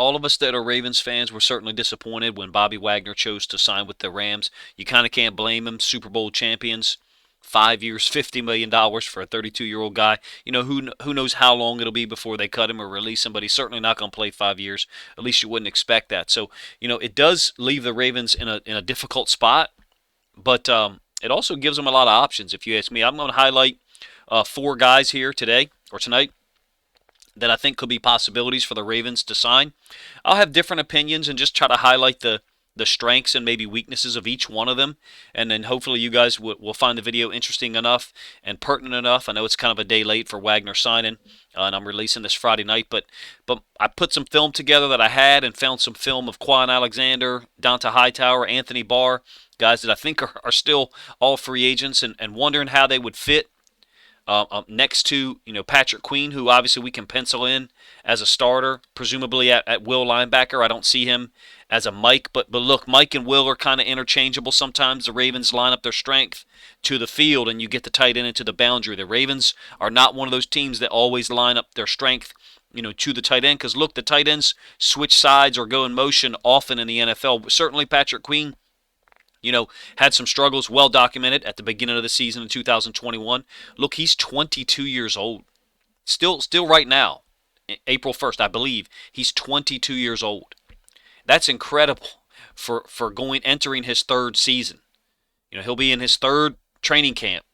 all of us that are Ravens fans were certainly disappointed when Bobby Wagner chose to sign with the Rams. You kind of can't blame him. Super Bowl champions, 5 years, $50 million for a 32-year-old guy. You know, who knows how long it'll be before they cut him or release him, but he's certainly not going to play 5 years. At least you wouldn't expect that. So, it does leave the Ravens in a difficult spot, but it also gives them a lot of options, if you ask me. I'm going to highlight four guys here today or tonight that I think could be possibilities for the Ravens to sign. I'll have different opinions and just try to highlight the strengths and maybe weaknesses of each one of them, and then hopefully you guys will find the video interesting enough and pertinent enough. I know it's kind of a day late for Wagner signing, and I'm releasing this Friday night, but I put some film together that I had and found some film of Kwon Alexander, Dante Hightower, Anthony Barr, guys that I think are still all free agents, and wondering how they would fit next to Patrick Queen, who obviously we can pencil in as a starter, presumably at will linebacker. I don't see him as a Mike, but look, Mike and Will are kind of interchangeable. Sometimes the Ravens line up their strength to the field, and you get the tight end into the boundary. The Ravens are not one of those teams that always line up their strength to the tight end, because look, the tight ends switch sides or go in motion often in the NFL. Certainly Patrick Queen had some struggles, well documented at the beginning of the season in 2021. Look, he's 22 years old. Still right now, April 1st, I believe, he's 22 years old. That's incredible for entering his third season. He'll be in his third training camp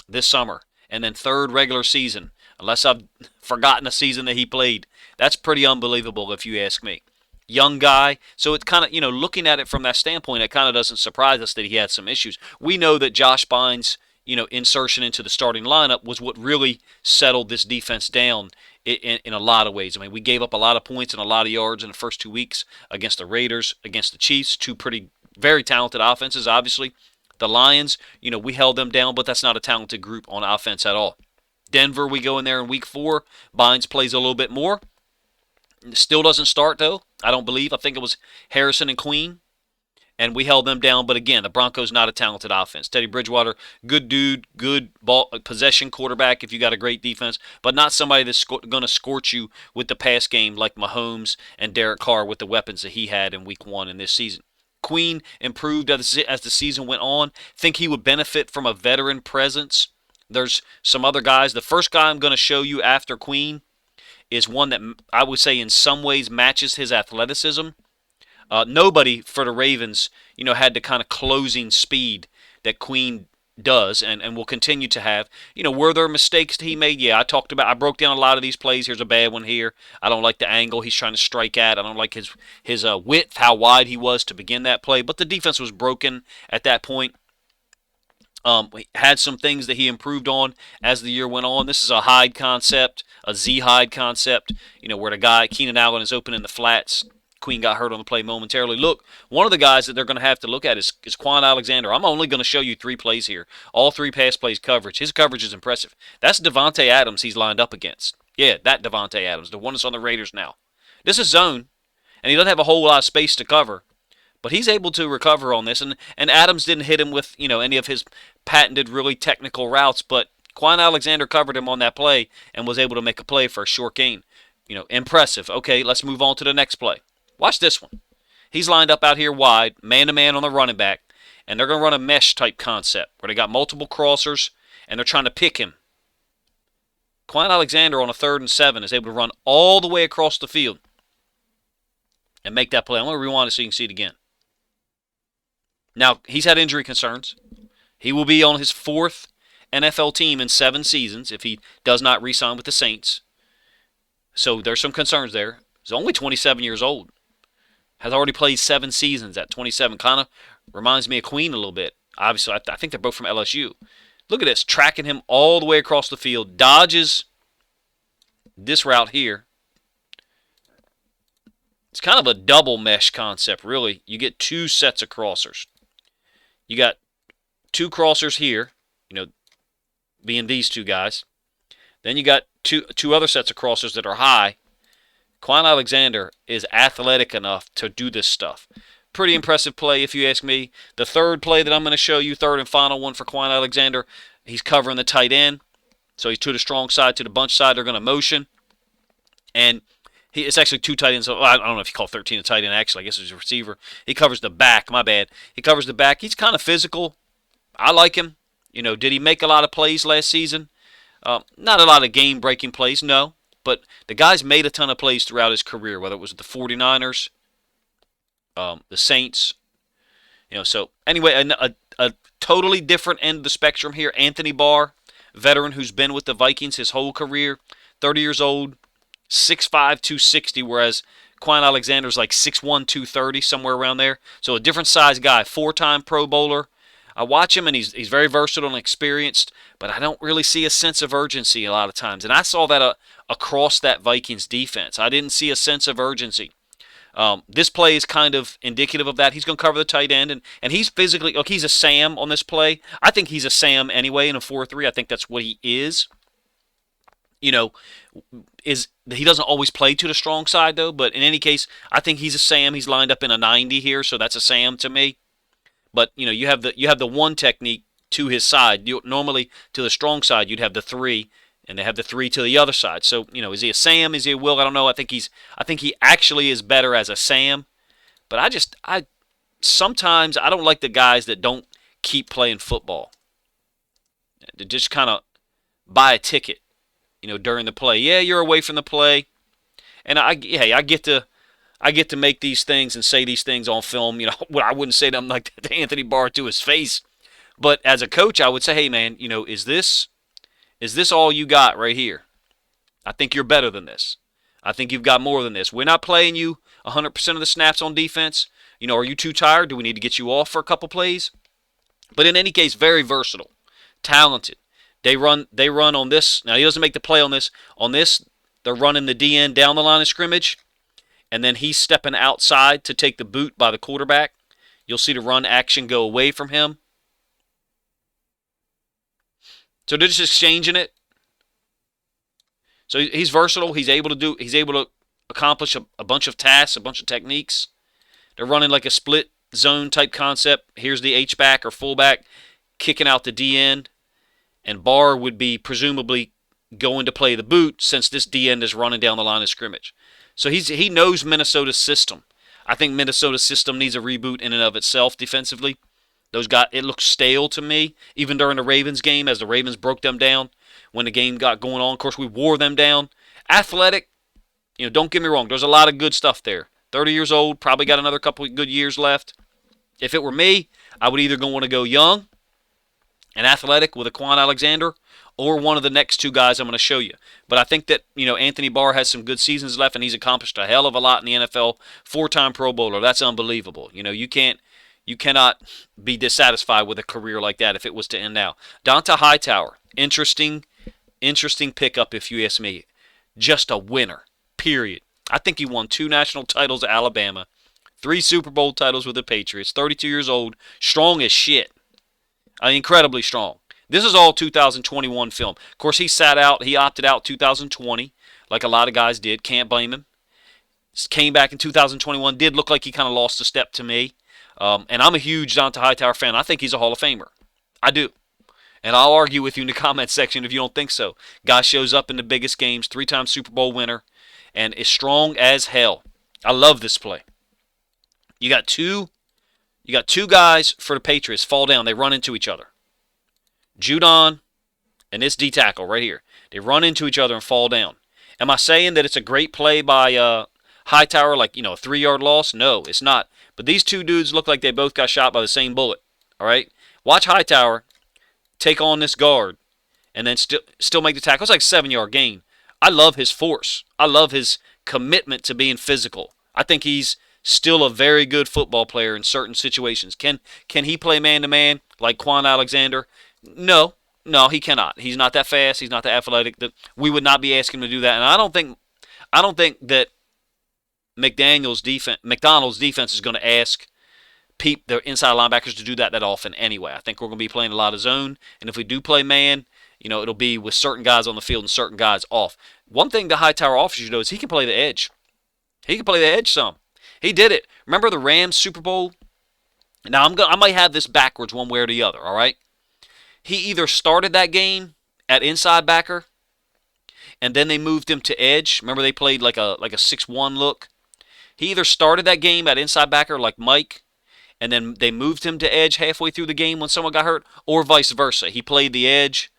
this summer, and then third regular season, unless I've forgotten a season that he played. That's pretty unbelievable if you ask me. Young guy, so it's kind of, looking at it from that standpoint, it kind of doesn't surprise us that he had some issues. We know that Josh Bynes, insertion into the starting lineup was what really settled this defense down in a lot of ways. I mean, we gave up a lot of points and a lot of yards in the first 2 weeks against the Raiders, against the Chiefs, two very talented offenses, obviously. The Lions, we held them down, but that's not a talented group on offense at all. Denver, we go in there in week 4. Bynes plays a little bit more. Still doesn't start, though, I don't believe. I think it was Harrison and Queen, and we held them down. But again, the Broncos not a talented offense. Teddy Bridgewater, good dude, good ball possession quarterback if you got a great defense, but not somebody that's going to scorch you with the pass game like Mahomes and Derek Carr with the weapons that he had in week 1 in this season. Queen improved as the season went on. Think he would benefit from a veteran presence. There's some other guys. The first guy I'm going to show you after Queen is one that I would say in some ways matches his athleticism. Nobody for the Ravens, had the kind of closing speed that Queen does and will continue to have. Were there mistakes that he made? Yeah, I broke down a lot of these plays. Here's a bad one here. I don't like the angle he's trying to strike at. I don't like his width, how wide he was to begin that play. But the defense was broken at that point. He had some things that he improved on as the year went on. This is a Hyde concept, a Z Hyde concept, where the guy, Keenan Allen, is open in the flats. Queen got hurt on the play momentarily. Look, one of the guys that they're going to have to look at is Kwon Alexander. I'm only going to show you 3 plays here. All 3 pass plays coverage. His coverage is impressive. That's Devontae Adams he's lined up against. Yeah, that Devontae Adams, the one that's on the Raiders now. This is zone, and he doesn't have a whole lot of space to cover. But he's able to recover on this, and Adams didn't hit him with any of his patented, really technical routes, but Kwon Alexander covered him on that play and was able to make a play for a short gain. Impressive. Okay, let's move on to the next play. Watch this one. He's lined up out here wide, man-to-man on the running back, and they're going to run a mesh-type concept where they got multiple crossers, and they're trying to pick him. Kwon Alexander on a 3rd and 7 is able to run all the way across the field and make that play. I'm going to rewind it so you can see it again. Now, he's had injury concerns. He will be on his 4th NFL team in 7 seasons if he does not re-sign with the Saints. So there's some concerns there. He's only 27 years old. Has already played 7 seasons at 27. Kind of reminds me of Queen a little bit. Obviously, I think they're both from LSU. Look at this, tracking him all the way across the field. Dodges this route here. It's kind of a double mesh concept, really. You get 2 sets of crossers. You got 2 crossers here, being these 2 guys. Then you got two other sets of crossers that are high. Kwon Alexander is athletic enough to do this stuff. Pretty impressive play, if you ask me. The 3rd play that I'm going to show you, 3rd and final one for Kwon Alexander, he's covering the tight end. So he's to the strong side, to the bunch side. They're going to motion. And It's actually two tight ends. Well, I don't know if you call 13 a tight end. Actually, I guess he's a receiver. He covers the back. My bad. He covers the back. He's kind of physical. I like him. Did he make a lot of plays last season? Not a lot of game-breaking plays, no. But the guy's made a ton of plays throughout his career, whether it was the 49ers, the Saints. So anyway, a totally different end of the spectrum here. Anthony Barr, veteran who's been with the Vikings his whole career, 30 years old, 6'5", 260, whereas Kwon Alexander's like 6'1", 230, somewhere around there. So a different size guy, four-time Pro Bowler. I watch him, and he's very versatile and experienced, but I don't really see a sense of urgency a lot of times. And I saw that across that Vikings defense. I didn't see a sense of urgency. This play is kind of indicative of that. He's going to cover the tight end, and he's physically, look, he's a Sam on this play. I think he's a Sam anyway in a 4-3. I think that's what he is. He doesn't always play to the strong side, though, but in any case, I think he's a Sam. He's lined up in a 90 here, so that's a Sam to me. But you have the one technique to his side. Normally to the strong side you'd have the 3, and they have the 3 to the other side. So is he a Sam? Is he a Will? I don't know. I think he actually is better as a Sam. But I sometimes I don't like the guys that don't keep playing football. To just kind of buy a ticket, during the play. Yeah, you're away from the play, and I get to make these things and say these things on film. I wouldn't say them like to Anthony Barr to his face. But as a coach, I would say, hey, man, is this all you got right here? I think you're better than this. I think you've got more than this. We're not playing you 100% of the snaps on defense. Are you too tired? Do we need to get you off for a couple plays? But in any case, very versatile, talented. They run on this. Now, he doesn't make the play on this. On this, they're running the DN down the line of scrimmage, and then he's stepping outside to take the boot by the quarterback. You'll see the run action go away from him. So they're just exchanging it. So he's versatile. He's able to accomplish a bunch of tasks, a bunch of techniques. They're running like a split zone type concept. Here's the H-back or fullback kicking out the D-end. And Barr would be presumably going to play the boot since this D-end is running down the line of scrimmage. So he knows Minnesota's system. I think Minnesota's system needs a reboot in and of itself defensively. It looked stale to me, even during the Ravens game as the Ravens broke them down when the game got going on. Of course, we wore them down. Athletic, don't get me wrong. There's a lot of good stuff there. 30 years old, probably got another couple of good years left. If it were me, I would either want to go young and athletic with a Kwon Alexander or one of the next two guys I'm going to show you. But I think that, Anthony Barr has some good seasons left, and he's accomplished a hell of a lot in the NFL. 4-time Pro Bowler. That's unbelievable. You cannot be dissatisfied with a career like that if it was to end now. Donta Hightower, interesting pickup if you ask me. Just a winner, period. I think he won 2 national titles at Alabama, 3 Super Bowl titles with the Patriots, 32 years old, strong as shit. Incredibly strong. This is all 2021 film. Of course, he opted out 2020, like a lot of guys did. Can't blame him. Came back in 2021, did look like he kind of lost a step to me. And I'm a huge Donta Hightower fan. I think he's a Hall of Famer. I do. And I'll argue with you in the comments section if you don't think so. Guy shows up in the biggest games, 3-time Super Bowl winner, and is strong as hell. I love this play. You got two guys for the Patriots fall down. They run into each other. Judon and this D tackle right here. They run into each other and fall down. Am I saying that it's a great play by Hightower, like, a 3-yard loss? No, it's not. But these two dudes look like they both got shot by the same bullet. All right? Watch Hightower take on this guard and then still make the tackle. It's like a 7-yard gain. I love his force. I love his commitment to being physical. I think he's still a very good football player in certain situations. Can he play man-to-man like Kwon Alexander? No, he cannot. He's not that fast. He's not that athletic. We would not be asking him to do that. And I don't think that McDonald's defense is going to ask their inside linebackers to do that often anyway. I think we're going to be playing a lot of zone, and if we do play man, it'll be with certain guys on the field and certain guys off. One thing the Hightower offers you, is he can play the edge. He can play the edge some. He did it. Remember the Rams Super Bowl? Now, I might have this backwards one way or the other, all right? He either started that game at inside backer, and then they moved him to edge. Remember they played like a 6-1 look. He either started that game at inside backer like Mike, and then they moved him to edge halfway through the game when someone got hurt, or vice versa. He played the edge,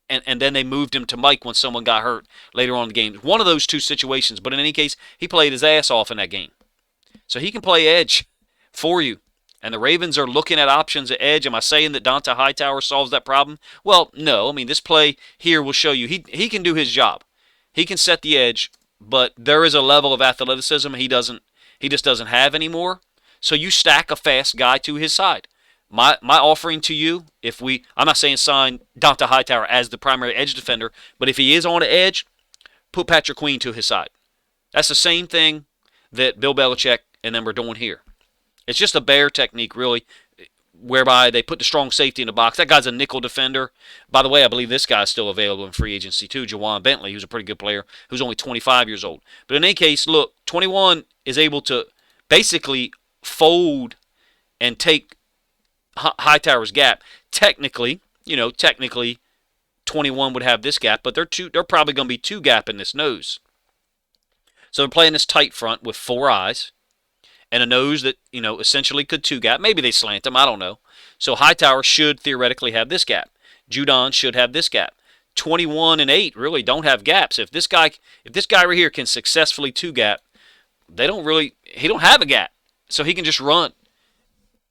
and then they moved him to Mike when someone got hurt later on in the game. One of those two situations, but in any case, he played his ass off in that game. So he can play edge for you. And the Ravens are looking at options at edge. Am I saying that Dont'a Hightower solves that problem? Well, no. I mean, this play here will show you he can do his job. He can set the edge, but there is a level of athleticism he just doesn't have anymore. So you stack a fast guy to his side. My offering to you, I'm not saying sign Dont'a Hightower as the primary edge defender, but if he is on the edge, put Patrick Queen to his side. That's the same thing that Bill Belichick and them are doing here. It's just a bear technique, really, whereby they put the strong safety in the box. That guy's a nickel defender. By the way, I believe this guy's still available in free agency too, Jawan Bentley, who's a pretty good player, who's only 25 years old. But in any case, look, 21 is able to basically fold and take Hightower's gap. Technically, 21 would have this gap, but they're probably going to be 2 gap in this nose. So they're playing this tight front with 4 eyes and a nose that, essentially could 2 gap. Maybe they slant him, I don't know. So Hightower should theoretically have this gap. Judon should have this gap. 21 and 8 really don't have gaps. If this guy right here can successfully 2 gap, he don't have a gap. So he can just run.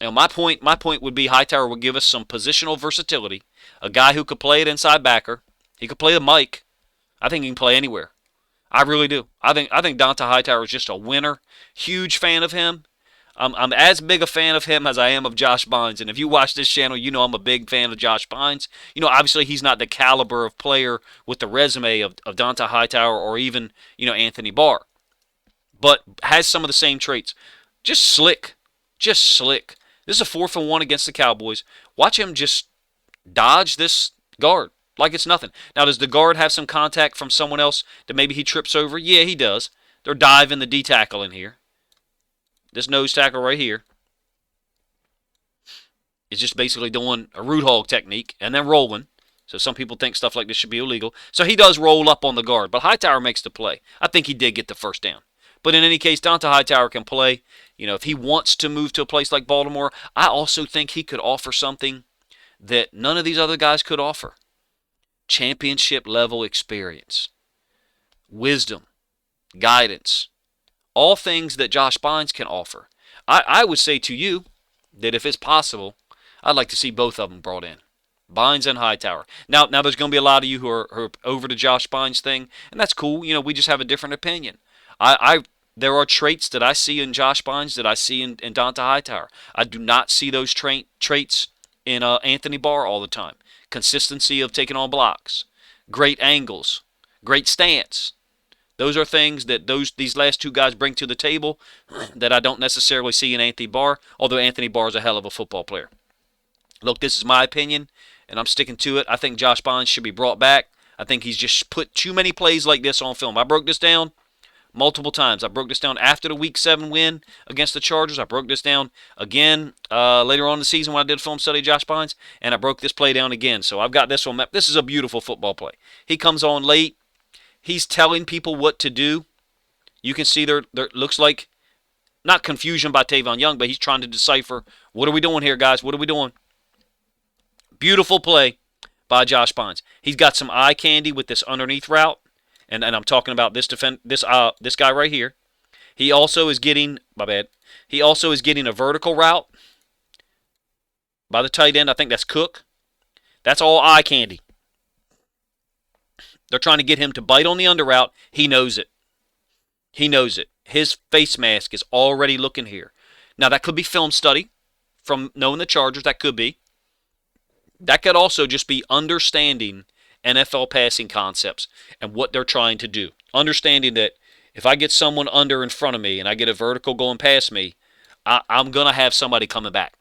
My point would be Hightower would give us some positional versatility. A guy who could play at inside backer. He could play the Mike. I think he can play anywhere. I really do. I think Dont'a Hightower is just a winner. Huge fan of him. I'm as big a fan of him as I am of Josh Bynes. And if you watch this channel, you know I'm a big fan of Josh Bynes. Obviously he's not the caliber of player with the resume of Dont'a Hightower or even, Anthony Barr. But has some of the same traits. Just slick. Just slick. This is a 4th and 1 against the Cowboys. Watch him just dodge this guard like it's nothing. Now, does the guard have some contact from someone else that maybe he trips over? Yeah, he does. They're diving the D tackle in here. This nose tackle right here is just basically doing a root hog technique and then rolling. So some people think stuff like this should be illegal. So he does roll up on the guard, but Hightower makes the play. I think he did get the first down. But in any case, Dont'a Hightower can play. If he wants to move to a place like Baltimore, I also think he could offer something that none of these other guys could offer. Championship level experience, wisdom, guidance, all things that Josh Bynes can offer. I would say to you that if it's possible, I'd like to see both of them brought in, Bynes and Hightower. Now there's going to be a lot of you who are over the Josh Bynes thing, and that's cool. We just have a different opinion. There are traits that I see in Josh Bynes that I see in Dont'a Hightower. I do not see those traits in Anthony Barr all the time. Consistency of taking on blocks, great angles, great stance. Those are things that these last 2 guys bring to the table that I don't necessarily see in Anthony Barr, although Anthony Barr is a hell of a football player. Look, this is my opinion, and I'm sticking to it. I think Josh Bynes should be brought back. I think he's just put too many plays like this on film. I broke this down multiple times. I broke this down after the Week 7 win against the Chargers. I broke this down again later on in the season when I did a film study of Josh Bynes, and I broke this play down again. So I've got this one mapped. This is a beautiful football play. He comes on late. He's telling people what to do. You can see there looks like, not confusion by Tavon Young, but he's trying to decipher, what are we doing here, guys? What are we doing? Beautiful play by Josh Bynes. He's got some eye candy with this underneath route. And I'm talking about this guy right here. He also is getting, he also is getting a vertical route by the tight end. I think that's Cook. That's all eye candy. They're trying to get him to bite on the under route. He knows it. He knows it. His face mask is already looking here. Now, that could be film study from knowing the Chargers. That could be. That could also just be understanding NFL passing concepts and what they're trying to do. Understanding that if I get someone under in front of me and I get a vertical going past me, I'm going to have somebody coming back.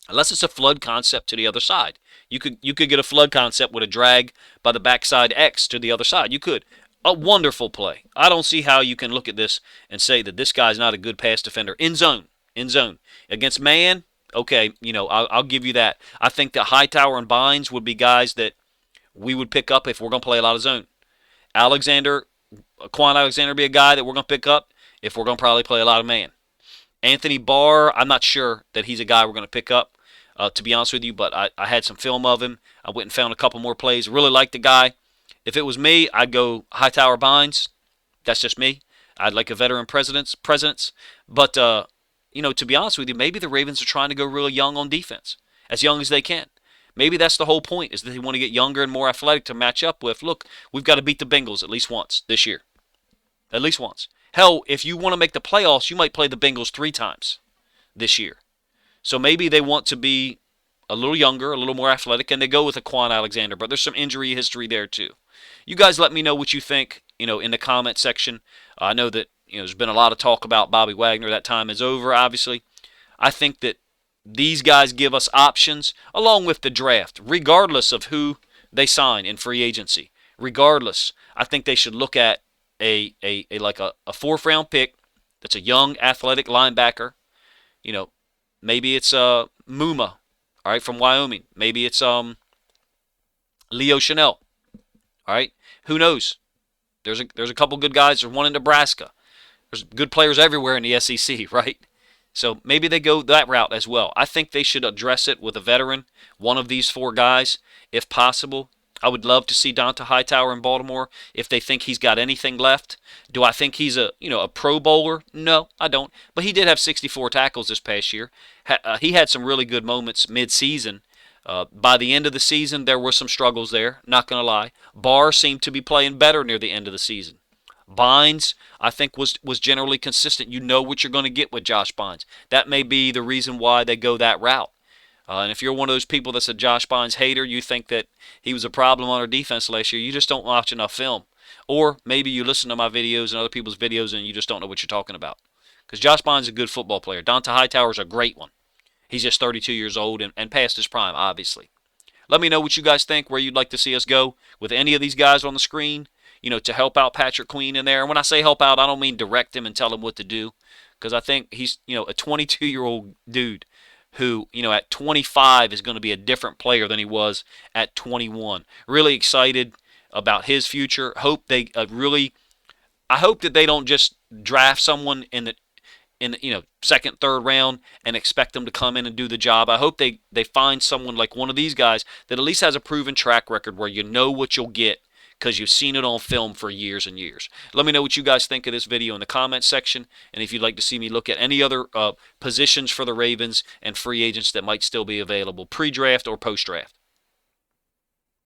Unless it's a flood concept to the other side. You could get a flood concept with a drag by the backside X to the other side. You could. A wonderful play. I don't see how you can look at this and say that this guy's not a good pass defender. In zone. Against man, okay, I'll give you that. I think that Hightower and Bynes would be guys that we would pick up if we're going to play a lot of zone. Alexander, Kwon Alexander be a guy that we're going to pick up if we're going to probably play a lot of man. Anthony Barr, I'm not sure that he's a guy we're going to pick up, to be honest with you, but I had some film of him. I went and found a couple more plays. Really liked the guy. If it was me, I'd go Hightower Bynes. That's just me. I'd like a veteran presence. But, to be honest with you, maybe the Ravens are trying to go really young on defense, as young as they can. Maybe that's the whole point, is that they want to get younger and more athletic to match up with. Look, we've got to beat the Bengals at least once this year. At least once. Hell, if you want to make the playoffs, you might play the Bengals 3 times this year. So maybe they want to be a little younger, a little more athletic, and they go with a Kwon Alexander. But there's some injury history there too. You guys let me know what you think, in the comment section. I know that there's been a lot of talk about Bobby Wagner. That time is over, obviously. I think that these guys give us options along with the draft, regardless of who they sign in free agency. Regardless, I think they should look at a 4th round pick that's a young athletic linebacker. Maybe it's Muma, all right, from Wyoming. Maybe it's Leo Chanel. All right, who knows? There's a couple good guys. There's one in Nebraska. There's good players everywhere in the SEC, right? So maybe they go that route as well. I think they should address it with a veteran, one of these 4 guys, if possible. I would love to see Donta Hightower in Baltimore if they think he's got anything left. Do I think he's a Pro Bowler? No, I don't. But he did have 64 tackles this past year. He had some really good moments mid-season. By the end of the season, there were some struggles there, not going to lie. Barr seemed to be playing better near the end of the season. Bynes, I think, was generally consistent. You know what you're going to get with Josh Bynes. That may be the reason why they go that route. And if you're one of those people that's a Josh Bynes hater, you think that he was a problem on our defense last year, you just don't watch enough film. Or maybe you listen to my videos and other people's videos and you just don't know what you're talking about. Because Josh Bynes is a good football player. Donta Hightower is a great one. He's just 32 years old and past his prime, obviously. Let me know what you guys think, where you'd like to see us go with any of these guys on the screen, to help out Patrick Queen in there. And when I say help out, I don't mean direct him and tell him what to do. Because I think he's, a 22-year-old dude who, at 25 is going to be a different player than he was at 21. Really excited about his future. I hope that they don't just draft someone in the 2nd, 3rd round and expect them to come in and do the job. I hope they find someone like one of these guys that at least has a proven track record where you know what you'll get because you've seen it on film for years and years. Let me know what you guys think of this video in the comments section, and if you'd like to see me look at any other positions for the Ravens and free agents that might still be available pre-draft or post-draft.